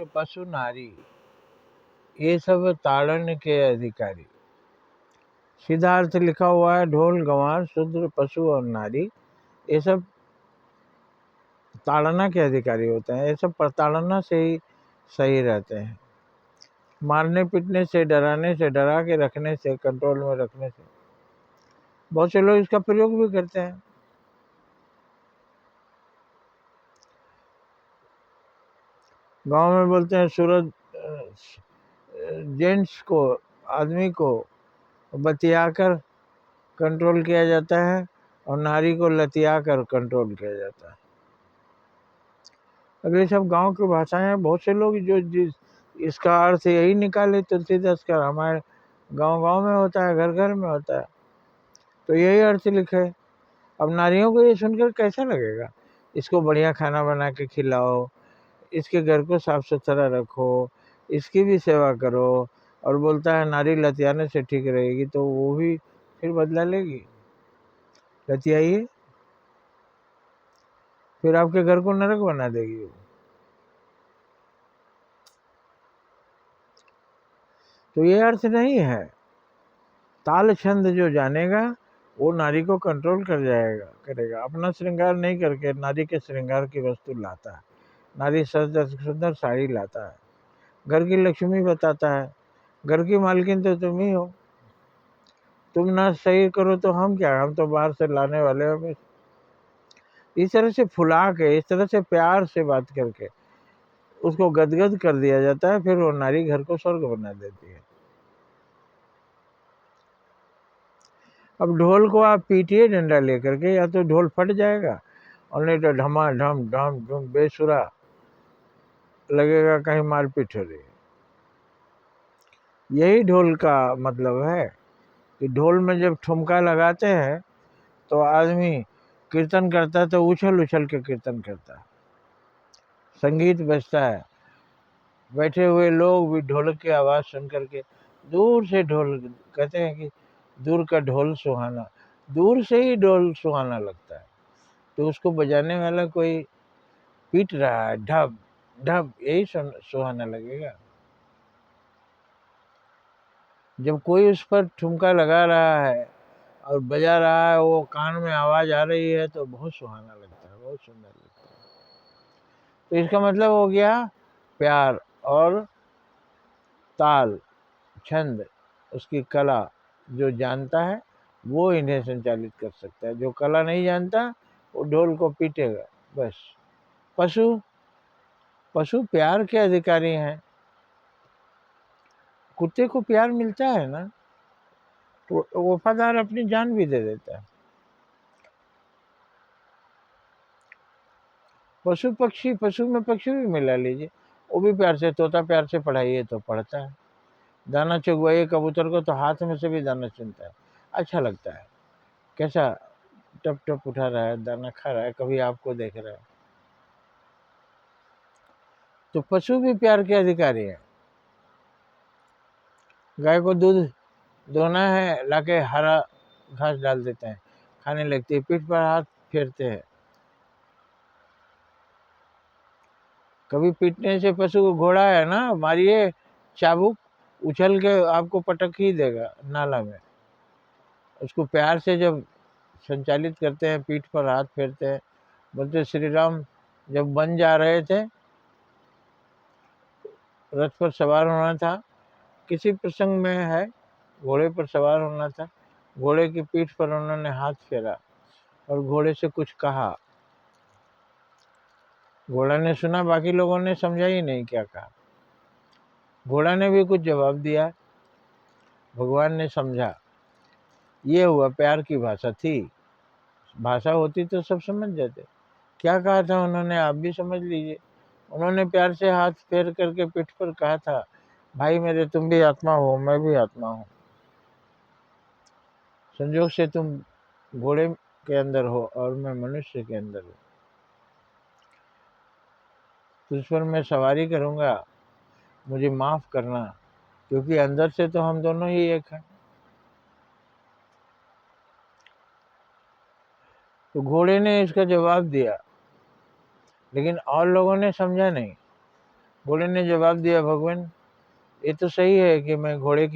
कि पशु नारी ये सब ताड़न के अधिकारी। सीधा अर्थ लिखा हुआ है, ढोल गंवार शूद्र पशु और नारी ये सब ताड़ना के अधिकारी होते हैं। ये सब प्रताड़ना से ही सही रहते हैं। मारने पीटने से, डराने से, डरा के रखने से, कंट्रोल में रखने से बहुत से लोग इसका प्रयोग भी करते हैं। गांव में बोलते हैं सूरज जेंट्स को, आदमी को बतियाकर कंट्रोल किया जाता है और नारी को लतिया कर कंट्रोल किया जाता है। अब ये सब गांव की भाषाएं हैं। बहुत से लोग जो इसका अर्थ यही निकाले तुलसीदास का रामायण गांव गांव में होता है, घर घर में होता है, तो यही अर्थ लिखे। अब नारियों को ये सुनकर कैसा लगेगा? इसको बढ़िया खाना बना के खिलाओ, इसके घर को साफ सुथरा रखो, इसकी भी सेवा करो, और बोलता है नारी लतियाने से ठीक रहेगी, तो वो भी फिर बदला लेगी। लतियाइए, फिर आपके घर को नरक बना देगी। तो ये अर्थ नहीं है। ताल छंद जो जानेगा वो नारी को कंट्रोल करेगा। अपना श्रृंगार नहीं करके नारी के श्रृंगार की वस्तु लाता है। नारी सुंदर साड़ी लाता है, घर की लक्ष्मी बताता है, घर की मालकिन तो तुम ही हो। तुम ना सही करो तो हम क्या, हम तो बाहर से लाने वाले हो। इस तरह से फुला के, इस तरह से प्यार से बात करके उसको गदगद कर दिया जाता है। फिर वो नारी घर को स्वर्ग बना देती है। अब ढोल को आप पीटिए डंडा लेकर के, या तो ढोल फट जाएगा और नहीं तो ढमा ढम ढम ढम बेसुरा लगेगा, कहीं मारपीट हो रही है। यही ढोल का मतलब है कि ढोल में जब ठुमका लगाते हैं तो आदमी कीर्तन करता है, तो उछल उछल के कीर्तन करता है, संगीत बजता है। बैठे हुए लोग भी ढोलक की आवाज़ सुन करके दूर से, ढोल कहते हैं कि दूर का ढोल सुहाना, दूर से ही ढोल सुहाना लगता है। तो उसको बजाने वाला कोई पीट रहा है ढब ढब, यही सुहाना लगेगा। जब कोई उस पर ठुमका लगा रहा है और बजा रहा है, वो कान में आवाज आ रही है, तो बहुत सुहाना लगता है, बहुत सुंदर लगता है। तो इसका मतलब हो गया प्यार और ताल छंद, उसकी कला जो जानता है वो इन्हें संचालित कर सकता है। जो कला नहीं जानता वो ढोल को पीटेगा बस। पशु पशु प्यार के अधिकारी हैं। कुत्ते को प्यार मिलता है ना, तो वफादार अपनी जान भी दे देता है। पशु पक्षी, पशु में पक्षी भी मिला लीजिए, वो भी प्यार से, तोता प्यार से पढ़ाइए तो पढ़ता है। दाना चुगवाइए कबूतर को तो हाथ में से भी दाना चुनता है, अच्छा लगता है। कैसा टप टप उठा रहा है, दाना खा रहा है, कभी आपको देख रहा है। तो पशु भी प्यार के अधिकारी है। गाय को दूध दोना है, लाके हरा घास डाल देते हैं, खाने लगती है, पीठ पर हाथ फेरते हैं। कभी पीटने से पशु को, घोड़ा है ना, मारिए चाबुक, उछल के आपको पटक ही देगा नाला में। उसको प्यार से जब संचालित करते हैं, पीठ पर हाथ फेरते हैं। बोलते श्री राम जब वन जा रहे थे, रथ पर सवार होना था, किसी प्रसंग में है, घोड़े पर सवार होना था। घोड़े की पीठ पर उन्होंने हाथ फेरा और घोड़े से कुछ कहा। घोड़ा ने सुना, बाकी लोगों ने समझा ही नहीं क्या कहा। घोड़ा ने भी कुछ जवाब दिया, भगवान ने समझा। ये हुआ प्यार की भाषा थी। भाषा होती तो सब समझ जाते। क्या कहा था उन्होंने, आप भी समझ लीजिए। उन्होंने प्यार से हाथ फेर करके पीठ पर कहा था, भाई मेरे तुम भी आत्मा हो, मैं भी आत्मा हूँ। संजोग से तुम घोड़े के अंदर हो और मैं मनुष्य के अंदर हूँ। तुझ पर मैं सवारी करूँगा, मुझे माफ करना, क्योंकि अंदर से तो हम दोनों ही एक हैं। तो घोड़े ने इसका जवाब दिया, लेकिन और लोगों ने समझा नहीं। घोड़े ने जवाब दिया, भगवान ये तो सही है कि मैं घोड़े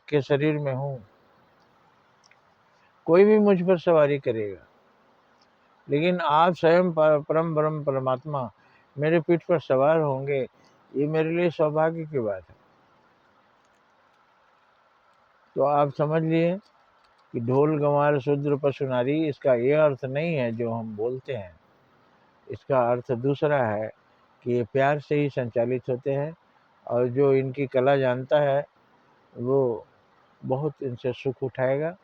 के शरीर में हूँ, कोई भी मुझ पर सवारी करेगा, लेकिन आप स्वयं परम ब्रह्म परमात्मा मेरे पीठ पर सवार होंगे, ये मेरे लिए सौभाग्य की बात है। तो आप समझ लिए कि ढोल गंवार शूद्र पशु नारी, इसका ये अर्थ नहीं है जो हम बोलते हैं। इसका अर्थ दूसरा है कि ये प्यार से ही संचालित होते हैं, और जो इनकी कला जानता है वो बहुत इनसे सुख उठाएगा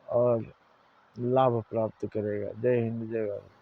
और लाभ प्राप्त करेगा। जय हिंद, जय भारत।